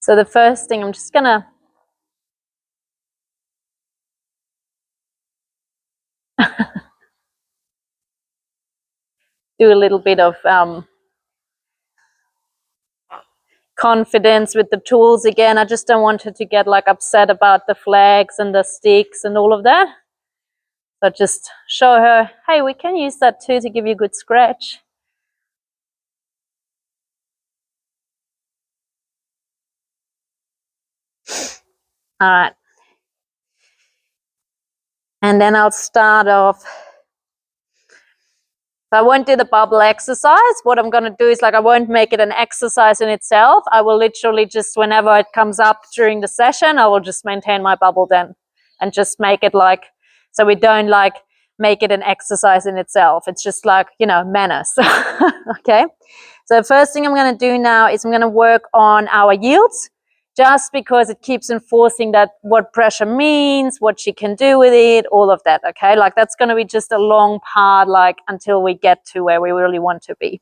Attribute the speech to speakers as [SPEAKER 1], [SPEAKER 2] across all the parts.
[SPEAKER 1] So the first thing, I'm just gonna do a little bit of confidence with the tools again. I just don't want her to get like upset about the flags and the sticks and all of that. So just show her, hey, we can use that too to give you a good scratch. All right. And then I'll start off. So I won't do the bubble exercise. What I'm going to do is like I won't make it an exercise in itself. I will literally just whenever it comes up during the session, I will just maintain my bubble then and just make it like, so we don't like make it an exercise in itself. It's just like, you know, manners. Okay. So the first thing I'm going to do now is I'm going to work on our yields, just because it keeps enforcing that what pressure means, what she can do with it, all of that, okay? Like that's going to be just a long part, like until we get to where we really want to be.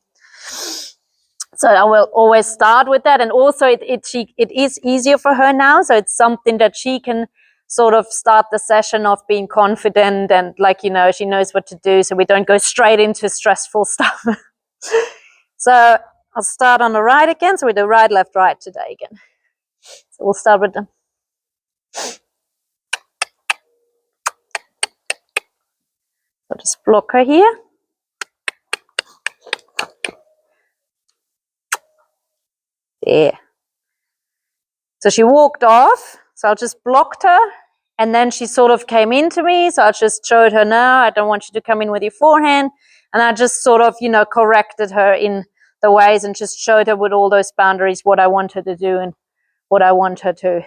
[SPEAKER 1] So I will always start with that. And also it is easier for her now. So it's something that she can sort of start the session off being confident and like, you know, she knows what to do. So we don't go straight into stressful stuff. So I'll start on the right again. So we do right, left, right today again. So we'll start with them. So just block her here. There. So she walked off. So I just blocked her. And then she sort of came into me. So I just showed her, no, I don't want you to come in with your forehand. And I just sort of, you know, corrected her in the ways and just showed her with all those boundaries what I want her to do and what I want her to.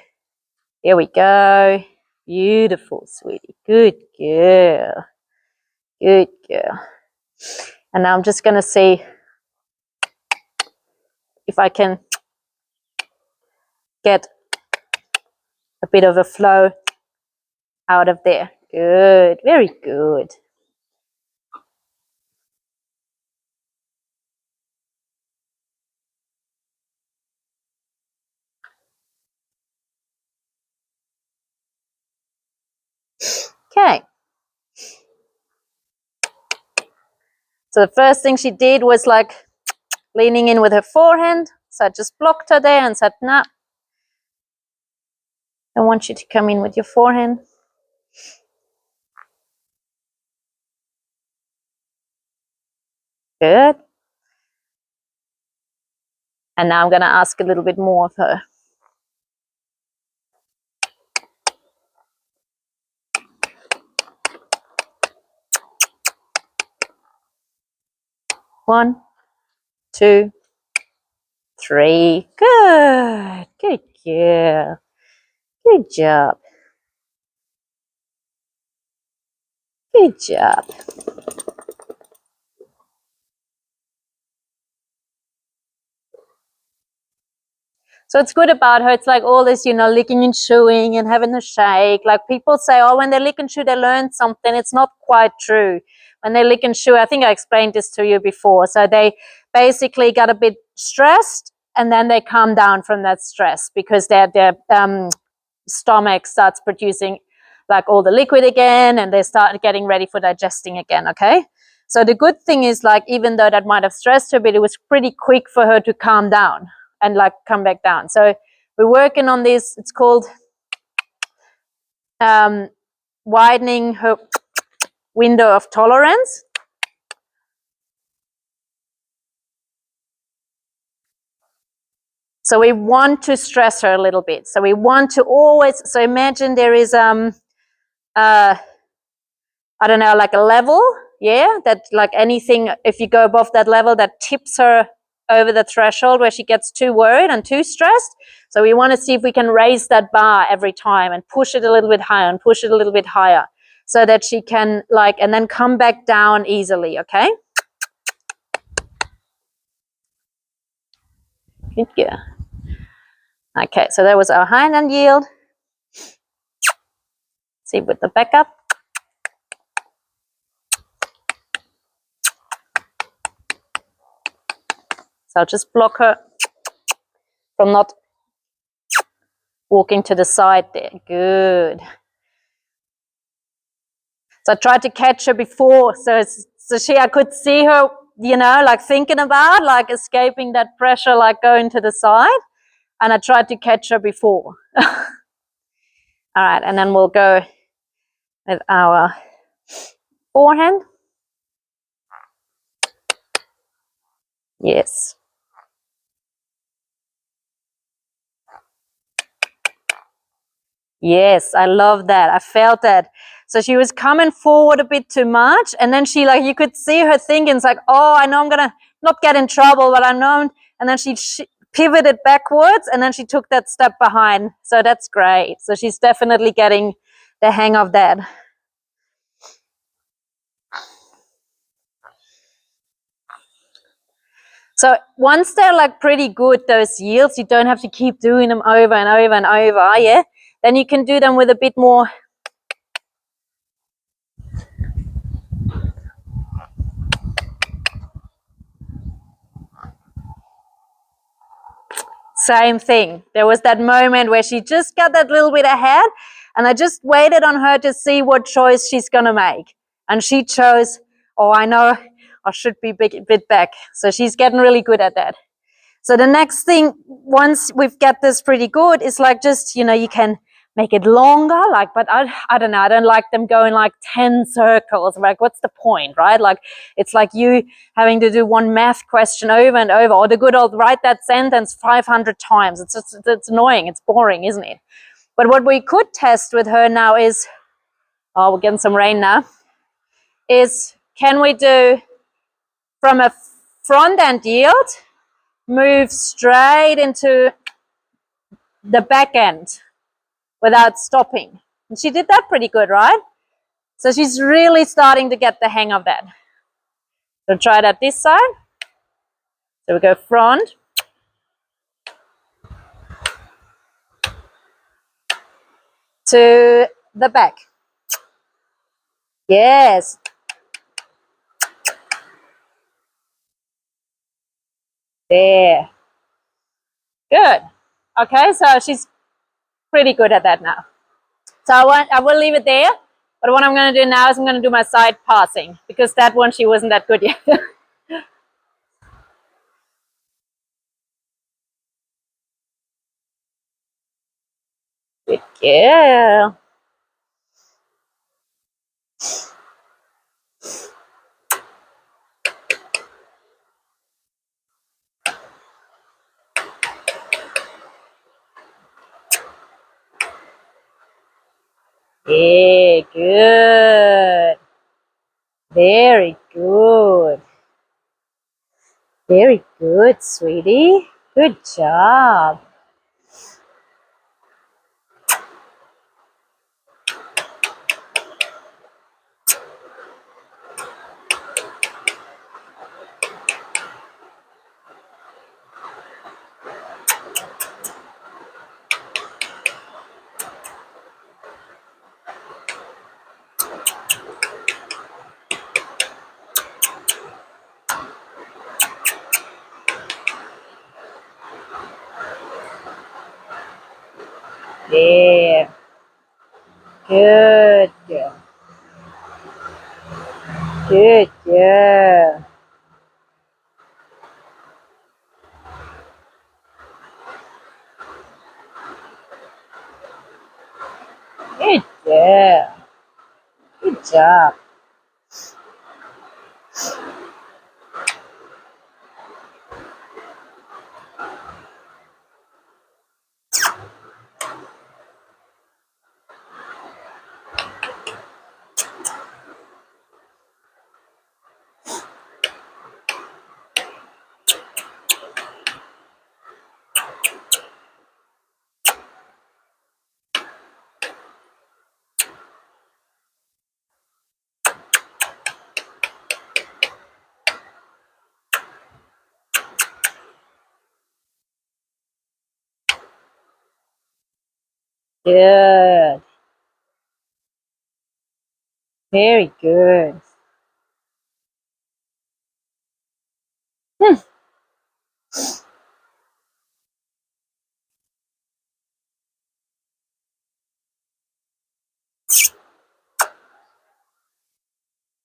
[SPEAKER 1] There we go. Beautiful, sweetie. Good girl. Good girl. And now I'm just going to see if I can get a bit of a flow out of there. Good. Very good. Okay. So the first thing she did was like leaning in with her forehand. So I just blocked her there and said, nah, I want you to come in with your forehand. Good. And now I'm going to ask a little bit more of her. One, two, three. Good. Good girl. Good job. Good job. So it's good about her. It's like all this, you know, licking and chewing and having a shake. Like people say, oh, when they lick and chew, they learn something. It's not quite true. When they lick and chew, I think I explained this to you before. So they basically got a bit stressed and then they calm down from that stress because their stomach starts producing like all the liquid again and they start getting ready for digesting again, okay? So the good thing is like even though that might have stressed her, but it was pretty quick for her to calm down and like come back down. So we're working on this. It's called widening her window of tolerance. So we want to stress her a little bit. So we want to always, so imagine there is, I don't know, like a level, yeah, that like anything, if you go above that level, that tips her over the threshold where she gets too worried and too stressed. So we want to see if we can raise that bar every time and push it a little bit higher and push it a little bit higher so that she can like, and then come back down easily, okay? Good girl. Okay, so that was our hind end yield. See with the backup. So I'll just block her from not walking to the side there. Good. So I tried to catch her before, so I could see her, you know, like thinking about like escaping that pressure, like going to the side. And I tried to catch her before. All right, and then we'll go with our forehand. Yes. Yes, I love that. I felt that. So she was coming forward a bit too much, and then she, like, you could see her thinking, it's like, oh, I know I'm gonna not get in trouble, but I know. And then she pivoted backwards, and then she took that step behind. So that's great. So she's definitely getting the hang of that. So once they're like pretty good, those yields, you don't have to keep doing them over and over and over, yeah? Then you can do them with a bit more. Same thing. There was that moment where she just got that little bit ahead, and I just waited on her to see what choice she's going to make. And she chose, oh, I know I should be a bit back. So she's getting really good at that. So the next thing, once we've got this pretty good, is like just, you know, you can make it longer, like, but I don't know, I don't like them going like 10 circles. Like, what's the point, right? Like, it's like you having to do one math question over and over, or the good old write that sentence 500 times. It's annoying, it's boring, isn't it? But what we could test with her now is, oh, we're getting some rain now, is can we do from a front end yield, move straight into the back end without stopping. And she did that pretty good, right? So she's really starting to get the hang of that. So try that this side. So we go front. To the back. Yes. There. Good. Okay, so she's pretty good at that now. So I will leave it there. But what I'm going to do now is I'm going to do my side passing, because that one she wasn't that good yet. Good girl. Yeah, good. Very good. Very good, sweetie. Good job. Yeah. Good girl. Good girl. Good girl. Good job. Good. Very good.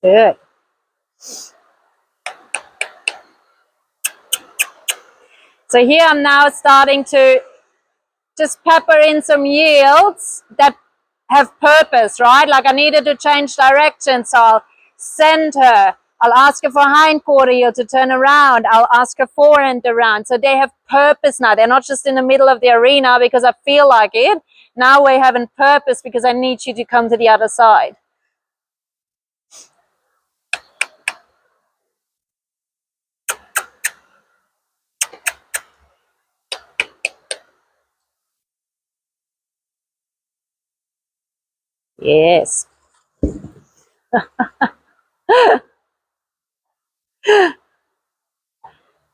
[SPEAKER 1] Good. So here I'm now starting to just pepper in some yields that have purpose, right? Like I needed to change direction, so I'll send her. I'll ask her for hind quarter heel to turn around. I'll ask her forehand around. So they have purpose now. They're not just in the middle of the arena because I feel like it. Now we're having purpose because I need you to come to the other side. Yes.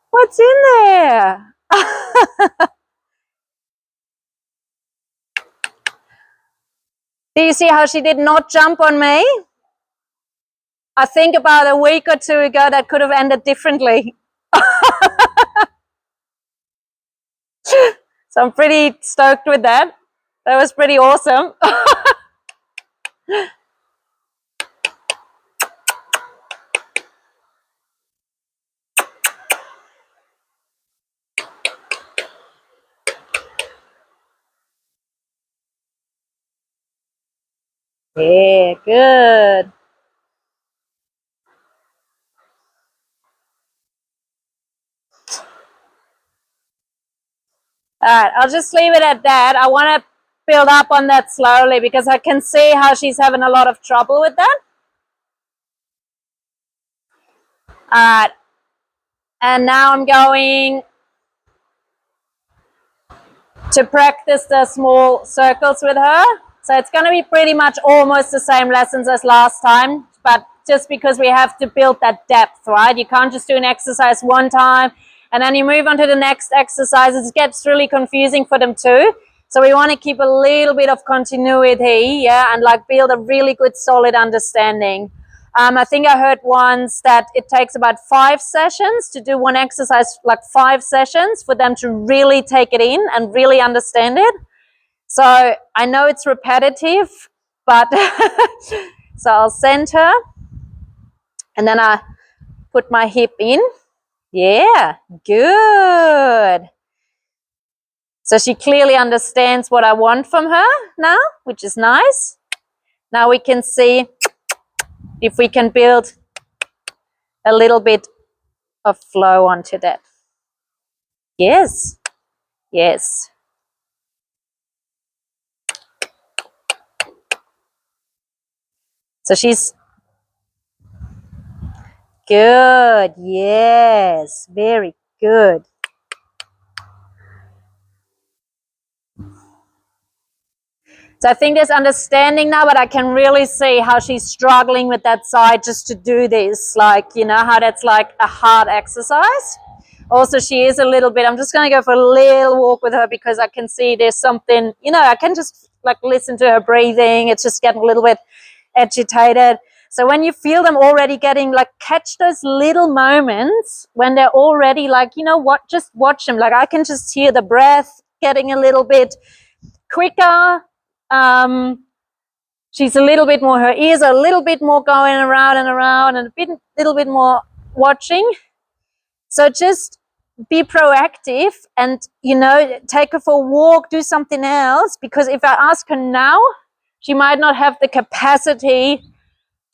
[SPEAKER 1] What's in there? Do you see how she did not jump on me? I think about a week or two ago that could have ended differently. So I'm pretty stoked with that. That was pretty awesome. Yeah, good. All right, I'll just leave it at that. I want to build up on that slowly because I can see how she's having a lot of trouble with that. All right, and now I'm going to practice the small circles with her. So it's going to be pretty much almost the same lessons as last time, but just because we have to build that depth, right? You can't just do an exercise one time and then you move on to the next exercise. It gets really confusing for them too. So we want to keep a little bit of continuity, yeah, and like build a really good solid understanding. I think I heard once that it takes about 5 sessions to do one exercise, like 5 sessions for them to really take it in and really understand it. So I know it's repetitive, but so I'll send her and then I put my hip in. Yeah, good. So she clearly understands what I want from her now, which is nice. Now we can see if we can build a little bit of flow onto that. Yes, yes. So she's good. Yes, very good. So I think there's understanding now, but I can really see how she's struggling with that side just to do this. Like, you know, how that's like a hard exercise. Also, she is a little bit, I'm just going to go for a little walk with her because I can see there's something, you know, I can just like listen to her breathing. It's just getting a little bit agitated. So when you feel them already getting, like, catch those little moments when they're already like, you know what, just watch them. Like I can just hear the breath getting a little bit quicker. She's a little bit more, her ears are a little bit more going around and around and a little bit more watching. So just be proactive and, you know, take her for a walk, do something else, because if I ask her now, she might not have the capacity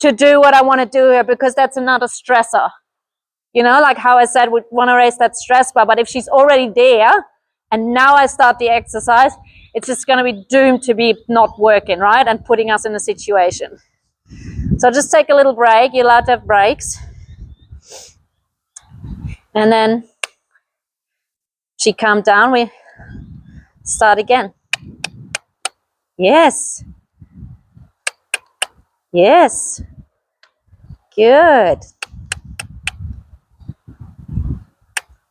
[SPEAKER 1] to do what I want to do here because that's another stressor. You know, like how I said, we want to raise that stress bar, but if she's already there and now I start the exercise, it's just going to be doomed to be not working, right? And putting us in a situation. So just take a little break. You're allowed to have breaks. And then she calmed down. We start again. Yes. Yes. Good.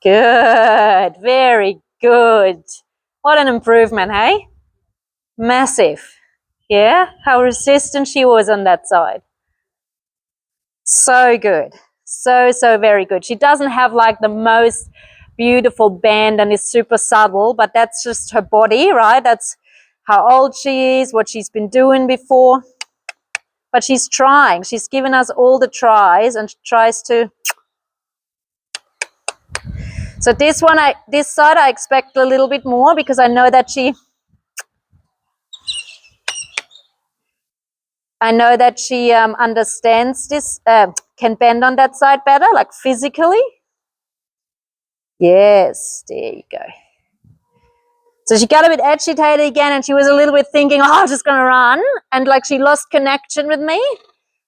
[SPEAKER 1] Good. Very good. What an improvement, hey? Massive. Yeah? How resistant she was on that side. So good. So very good. She doesn't have like the most beautiful bend and is super subtle, but that's just her body, right? That's how old she is, what she's been doing before. but she's trying. She's given us all the tries and tries to. So this side I expect a little bit more, because I know that she understands this, can bend on that side better, like physically. Yes, there you go. So she got a bit agitated again, and she was a little bit thinking, oh, I'm just going to run. And like she lost connection with me.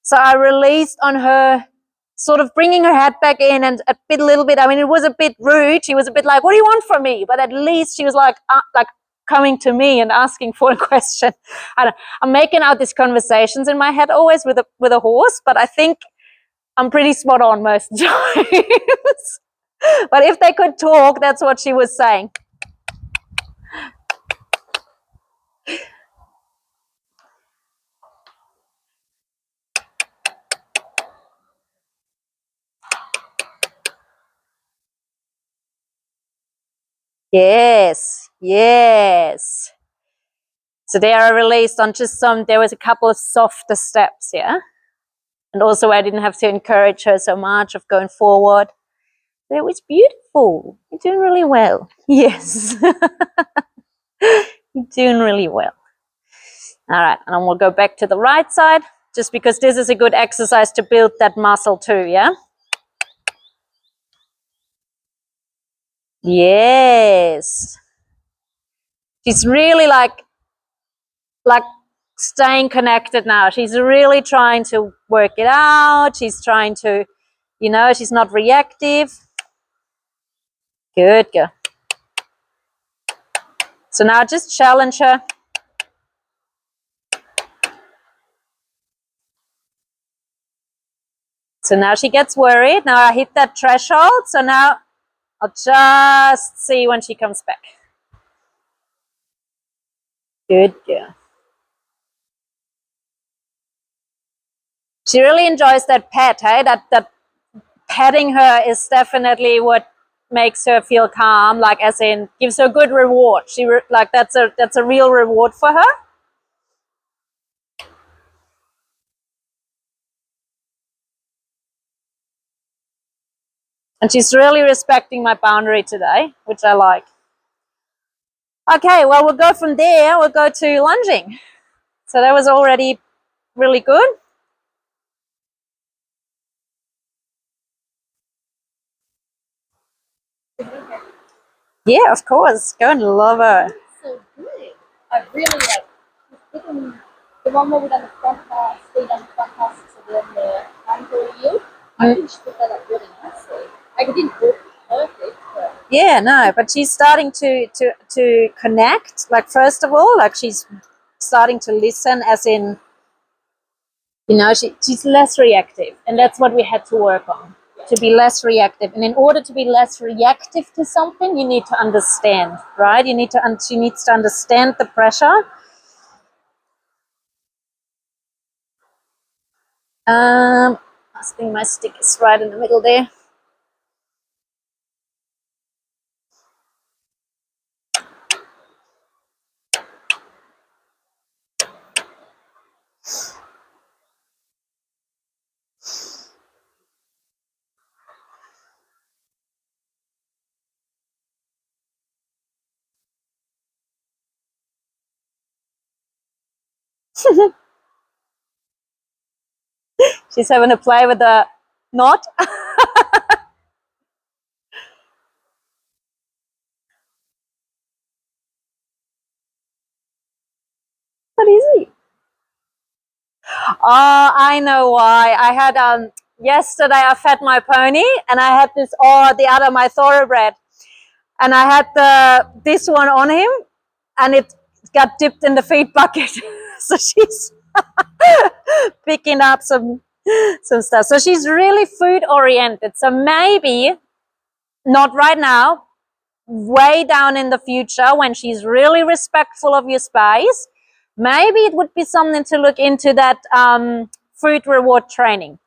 [SPEAKER 1] So I released on her, sort of bringing her head back in, and a little bit, I mean, it was a bit rude. She was a bit like, what do you want from me? But at least she was like coming to me and asking for a question. I'm making out these conversations in my head always with a horse, but I think I'm pretty spot on most times. But if they could talk, that's what she was saying. Yes, yes. So they are released on just there was a couple of softer steps, yeah? And also I didn't have to encourage her so much of going forward. But it was beautiful. You're doing really well. Yes. You're doing really well. All right, and then we'll go back to the right side, just because this is a good exercise to build that muscle too, yeah? Yes. She's really like staying connected now. She's really trying to work it out. She's trying to, she's not reactive. Good girl. So now just challenge her. So now she gets worried. Now I hit that threshold. So now I'll just see when she comes back. Good girl. She really enjoys that pet, hey? That petting her is definitely what makes her feel calm, like as in gives her good reward. That's a real reward for her. And she's really respecting my boundary today, which I like. Okay, well, we'll go from there. We'll go to lunging. So that was already really good. Yeah, of course. Go and love her.
[SPEAKER 2] So good. I really like the one where we done the front pass, stayed on the front pass, so then the ankle yield. I think she put that up really nicely. Like it didn't look perfect, but
[SPEAKER 1] yeah, no, but she's starting to connect. Like first of all, like she's starting to listen, as in, she's less reactive, and that's what we had to work on. To be less reactive, and in order to be less reactive to something, you need to understand, right? She needs to understand the pressure. I think my stick is right in the middle there. She's having a play with the knot. What is it? Oh, I know why. I had yesterday I fed my pony, and I had my thoroughbred, and I had this one on him, and it got dipped in the feed bucket. So she's picking up some stuff. So she's really food oriented. So maybe not right now, way down in the future when she's really respectful of your space, maybe it would be something to look into, that food reward training.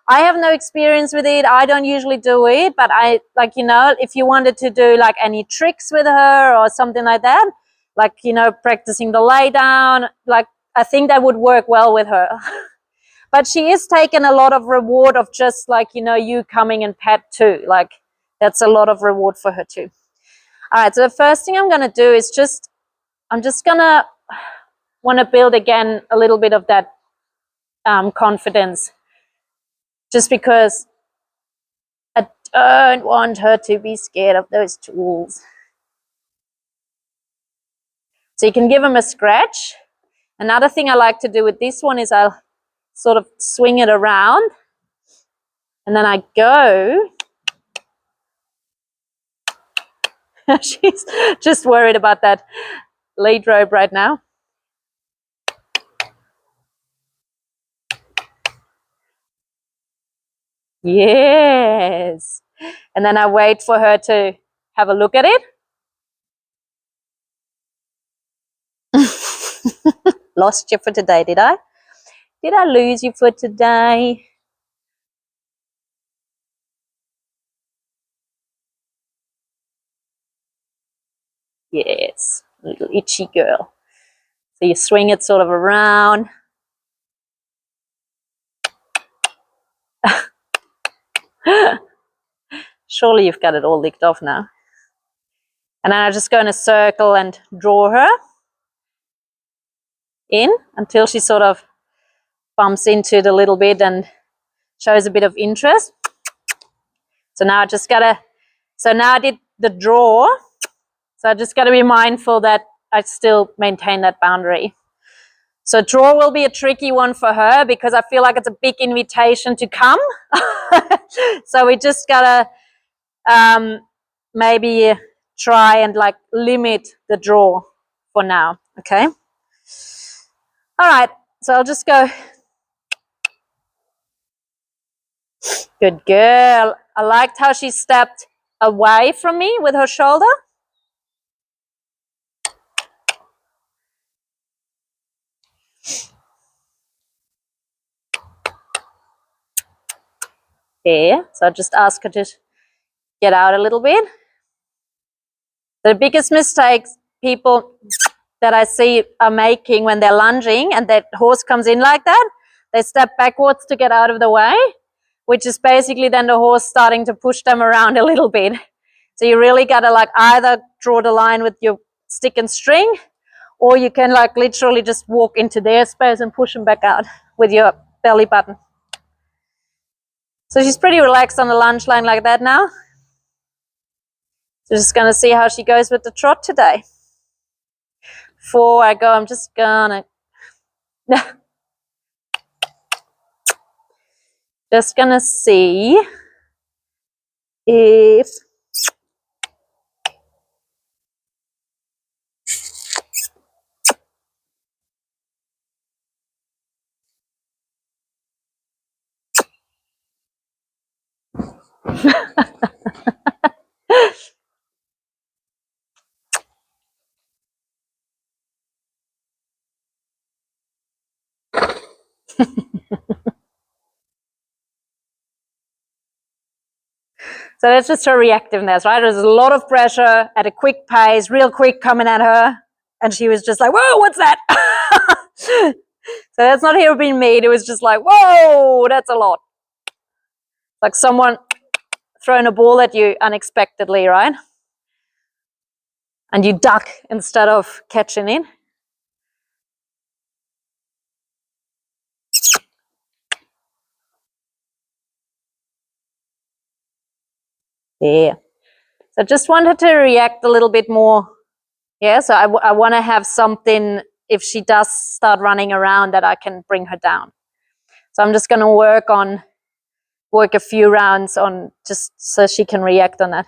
[SPEAKER 1] I have no experience with it. I don't usually do it, but if you wanted to do like any tricks with her or something like that, like, practicing the lay down, like I think that would work well with her. But she is taking a lot of reward of just like, you know, you coming and pet too. Like that's a lot of reward for her too. All right, so the first thing I'm going to do is I'm just going to want to build again a little bit of that confidence, just because I don't want her to be scared of those tools. So you can give them a scratch. Another thing I like to do with this one is I'll sort of swing it around and then I go. She's just worried about that lead rope right now. Yes. And then I wait for her to have a look at it. Lost you for today, did I? Did I lose you for today? Yes, little itchy girl. So you swing it sort of around. Surely you've got it all licked off now. And then I'm just going to circle and draw her in until she sort of bumps into it a little bit and shows a bit of interest. So now I just gotta, so now I did the draw. So I just gotta be mindful that I still maintain that boundary. So draw will be a tricky one for her because I feel like it's a big invitation to come. So we just gotta maybe try and like limit the draw for now, okay? All right, so I'll just go. Good girl. I liked how she stepped away from me with her shoulder. There, so I just ask her to get out a little bit. The biggest mistakes people that I see are making when they're lunging and that horse comes in like that, they step backwards to get out of the way, which is basically then the horse starting to push them around a little bit. So you really got to like either draw the line with your stick and string, or you can like literally just walk into their space and push them back out with your belly button. So she's pretty relaxed on the lunge line like that now. So just going to see how she goes with the trot today. Before I go, I'm just gonna see if so that's just her reactiveness, right? There's a lot of pressure at a quick pace, real quick coming at her, and she was just like, whoa, what's that? So that's not here being made. It was just like, whoa, that's a lot. Like someone throwing a ball at you unexpectedly, right? And you duck instead of catching it. Yeah. So I just want her to react a little bit more. Yeah, so I want to have something, if she does start running around, that I can bring her down. So I'm just going to work a few rounds on just so she can react on that.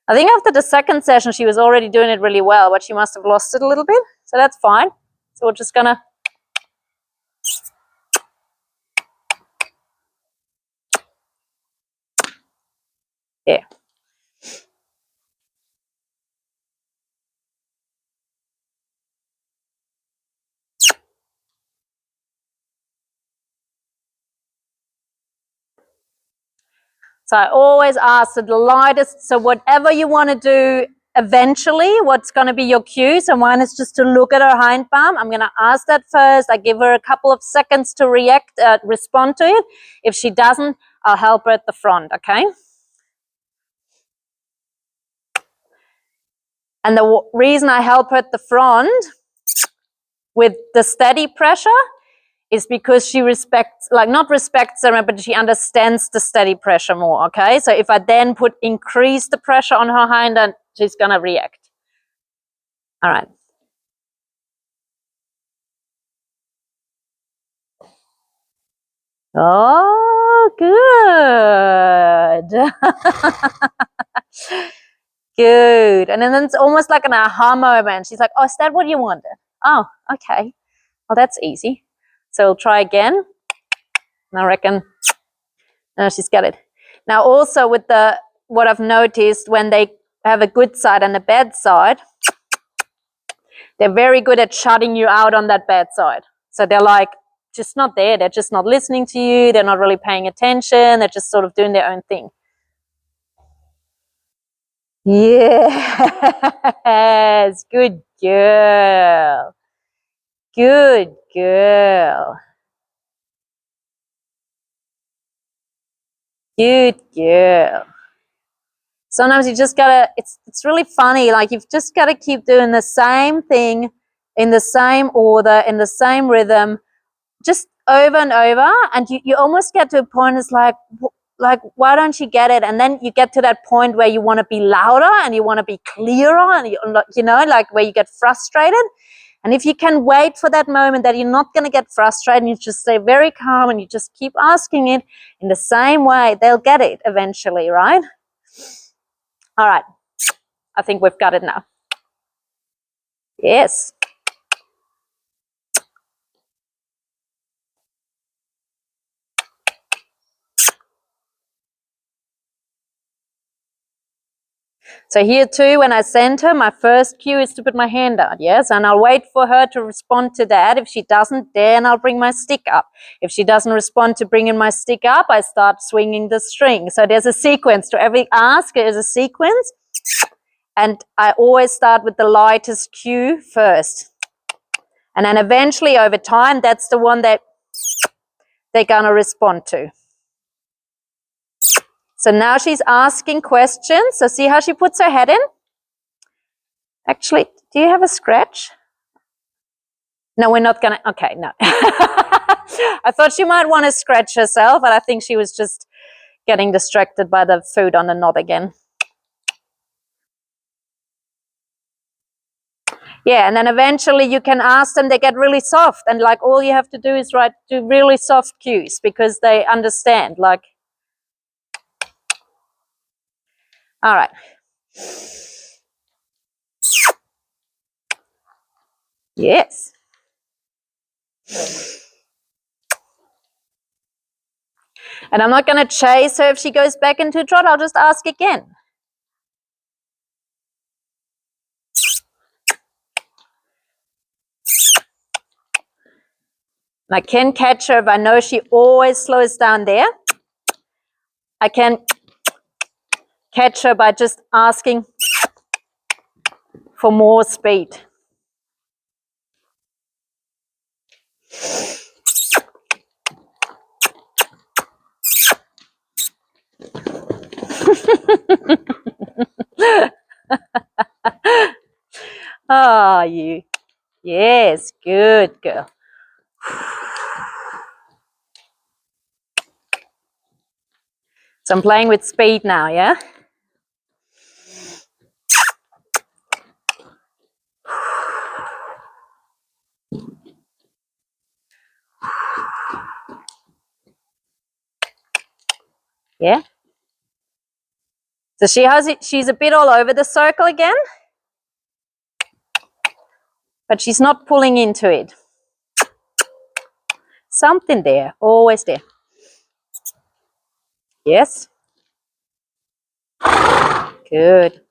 [SPEAKER 1] I think after the second session, she was already doing it really well, but she must have lost it a little bit. So that's fine. So we're just going to... Yeah. So I always ask for the lightest, so whatever you want to do eventually what's going to be your cue. So mine is just to look at her hind bum. I'm going to ask that first. I give her a couple of seconds to respond to it. If she doesn't, I'll help her at the front, okay? And the reason I help her at the front with the steady pressure is because she not respects them, but she understands the steady pressure more, okay? So if I then increase the pressure on her hind end, she's going to react. All right. Oh, good. Good. And then it's almost like an aha moment. She's like, oh, is that what you wanted? Oh, okay. Well, that's easy. So we'll try again. And I reckon, no, she's got it. Now also with what I've noticed, when they have a good side and a bad side, they're very good at shutting you out on that bad side. So they're like, just not there. They're just not listening to you. They're not really paying attention. They're just sort of doing their own thing. Yes, good girl. Good girl. Good girl. Sometimes you just gotta, it's really funny, like you've just gotta keep doing the same thing in the same order, in the same rhythm, just over and over, and you almost get to a point, it's like, why don't you get it? And then you get to that point where you want to be louder and you want to be clearer, and you know, like where you get frustrated. And if you can wait for that moment that you're not going to get frustrated, and you just stay very calm and you just keep asking it in the same way, they'll get it eventually, right? All right. I think we've got it now. Yes. So here too, when I send her, my first cue is to put my hand out, yes? And I'll wait for her to respond to that. If she doesn't, then I'll bring my stick up. If she doesn't respond to bringing my stick up, I start swinging the string. So there's a sequence. To every ask, there's a sequence. And I always start with the lightest cue first. And then eventually, over time, that's the one that they're going to respond to. So now she's asking questions. So see how she puts her head in? Actually, do you have a scratch? No, we're not going to. Okay, no. I thought she might want to scratch herself, but I think she was just getting distracted by the food on the knob again. Yeah, and then eventually you can ask them, they get really soft. And like all you have to do is do really soft cues because they understand. Like, all right. Yes. And I'm not going to chase her if she goes back into a trot. I'll just ask again. And I can catch her if I know she always slows down there. I can catch her by just asking for more speed. Oh, you. Yes, good girl. So I'm playing with speed now, yeah? Yeah? So she's a bit all over the circle again, but she's not pulling into it. Something there, always there. Yes? Good.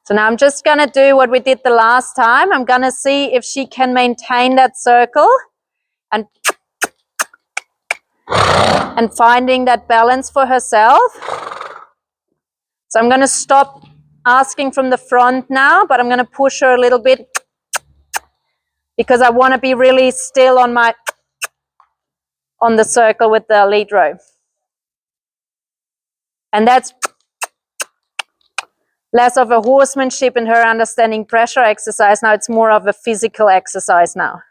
[SPEAKER 1] So now I'm just going to do what we did the last time. I'm going to see if she can maintain that circle. And and finding that balance for herself. So I'm going to stop asking from the front now, but I'm going to push her a little bit because I want to be really still on the circle with the lead rope. And that's less of a horsemanship and her understanding pressure exercise. Now it's more of a physical exercise now.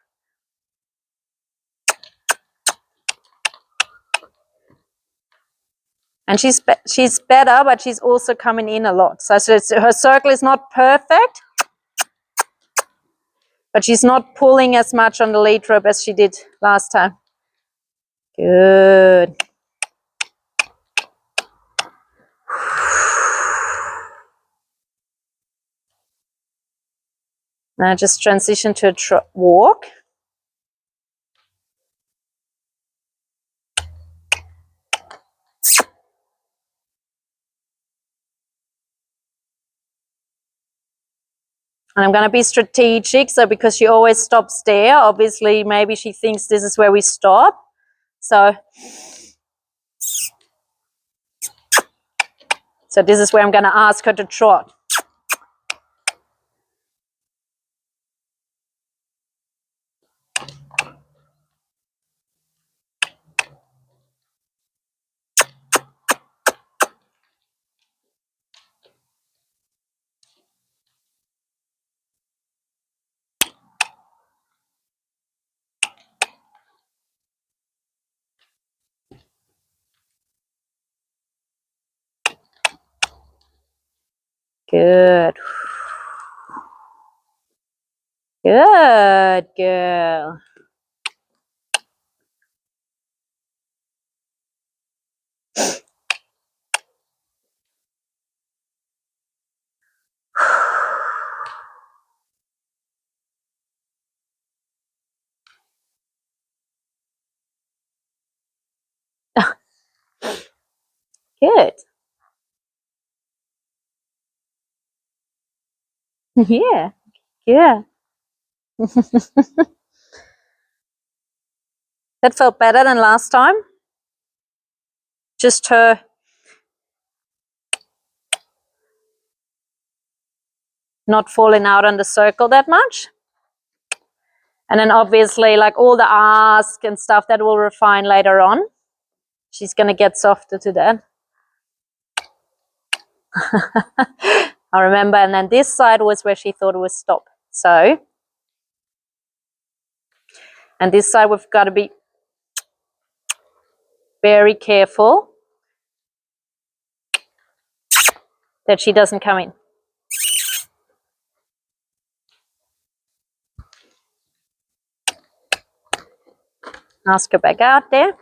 [SPEAKER 1] And she's better, but she's also coming in a lot. So her circle is not perfect, but she's not pulling as much on the lead rope as she did last time. Good. Now just transition to a walk. And I'm going to be strategic. So because she always stops there, obviously maybe she thinks this is where we stop. So this is where I'm going to ask her to trot. Good. Good girl. Good. Yeah. Yeah. That felt better than last time. Just her not falling out on the circle that much. And then obviously like all the ask and stuff that we'll refine later on. She's going to get softer to that. I remember, and then this side was where she thought it was stop. So, and this side we've got to be very careful that she doesn't come in. Ask her back out there.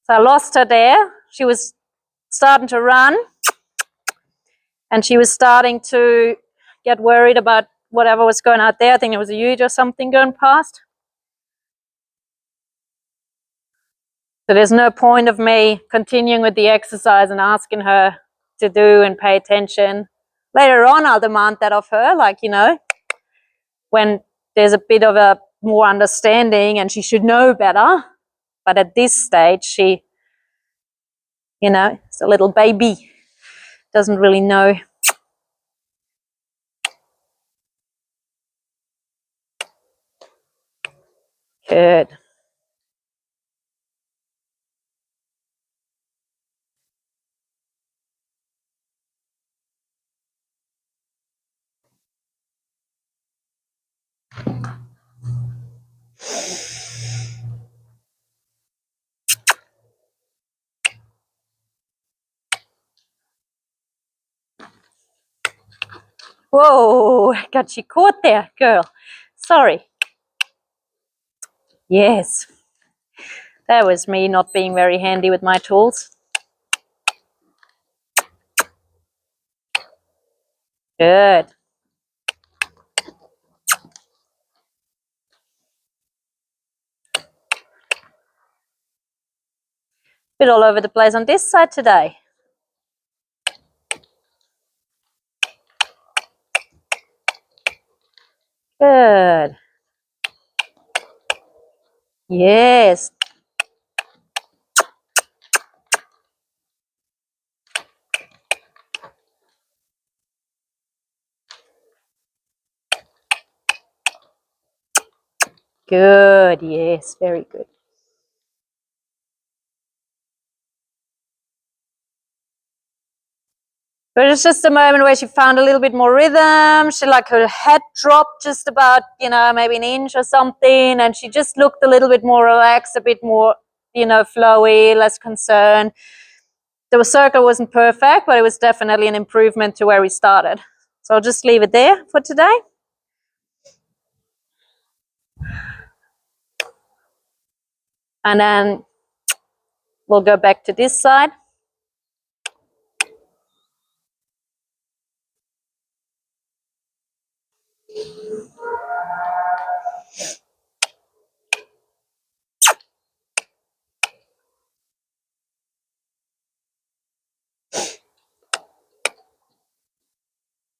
[SPEAKER 1] So I lost her there. She was starting to run and she was starting to get worried about whatever was going out there. I think it was a ute or something going past. So there's no point of me continuing with the exercise and asking her to do and pay attention. Later on, I'll demand that of her, like, you know, when there's a bit of a more understanding and she should know better. But at this stage, she, you know, it's a little baby, doesn't really know. Good. Whoa, got you caught there, girl. Sorry. Yes. That was me not being very handy with my tools. Good. Bit all over the place on this side today. Good. Yes. Good. Yes, very good. But it's just a moment where she found a little bit more rhythm. She like her head dropped just about, you know, maybe an inch or something. And she just looked a little bit more relaxed, a bit more, you know, flowy, less concerned. The circle wasn't perfect, but it was definitely an improvement to where we started. So I'll just leave it there for today. And then we'll go back to this side.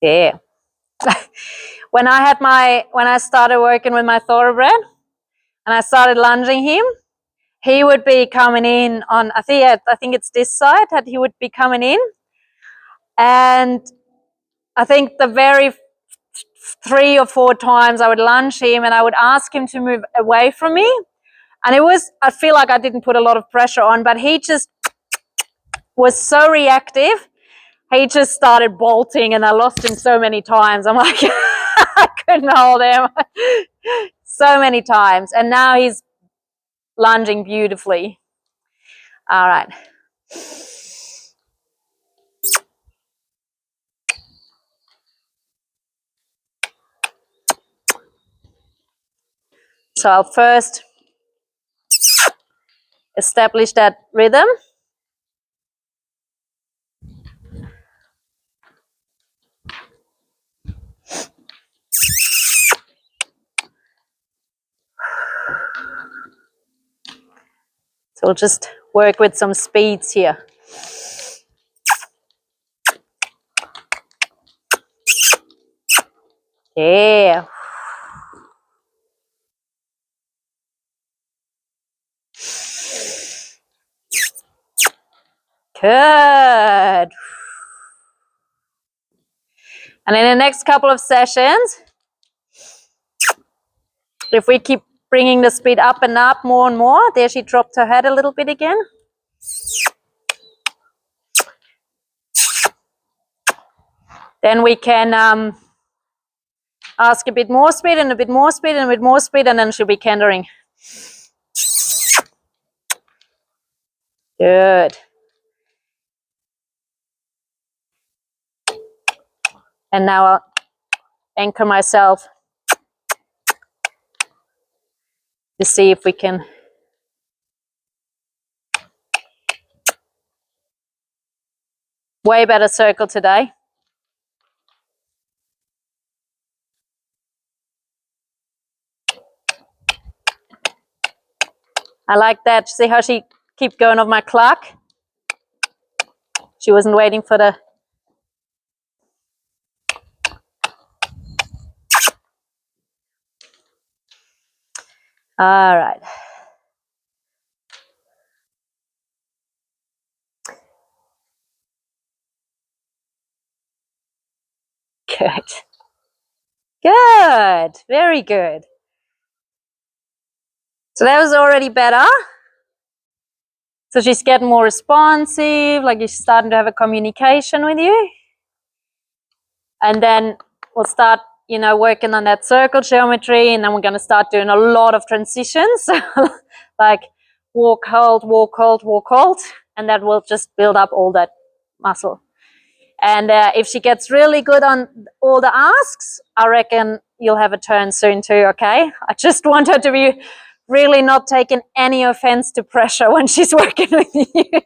[SPEAKER 1] There. When I started working with my thoroughbred and I started lunging him, he would be coming in on, I think it's this side that he would be coming in. And I think the very 3 or 4 times I would lunge him and I would ask him to move away from me. And I feel like I didn't put a lot of pressure on, but he just was so reactive. He just started bolting and I lost him so many times. I'm like, I couldn't hold him so many times. And now he's lunging beautifully. All right. So I'll first establish that rhythm. So we'll just work with some speeds here. Yeah. Good. And in the next couple of sessions, if we keep bringing the speed up and up more and more, there she dropped her head a little bit again. Then we can ask a bit more speed and a bit more speed and a bit more speed, and then she'll be cantering. Good. And now I'll anchor myself to see if we can way better circle today. I like that. See how she keeps going off my clock? She wasn't waiting for the... All right. Good. Good. Very good. So that was already better. So she's getting more responsive, like she's starting to have a communication with you. And then we'll start, you know, working on that circle geometry, and then we're going to start doing a lot of transitions, like walk, hold, walk, hold, walk, hold, and that will just build up all that muscle. And if she gets really good on all the asks, I reckon you'll have a turn soon too, okay? I just want her to be really not taking any offense to pressure when she's working with you.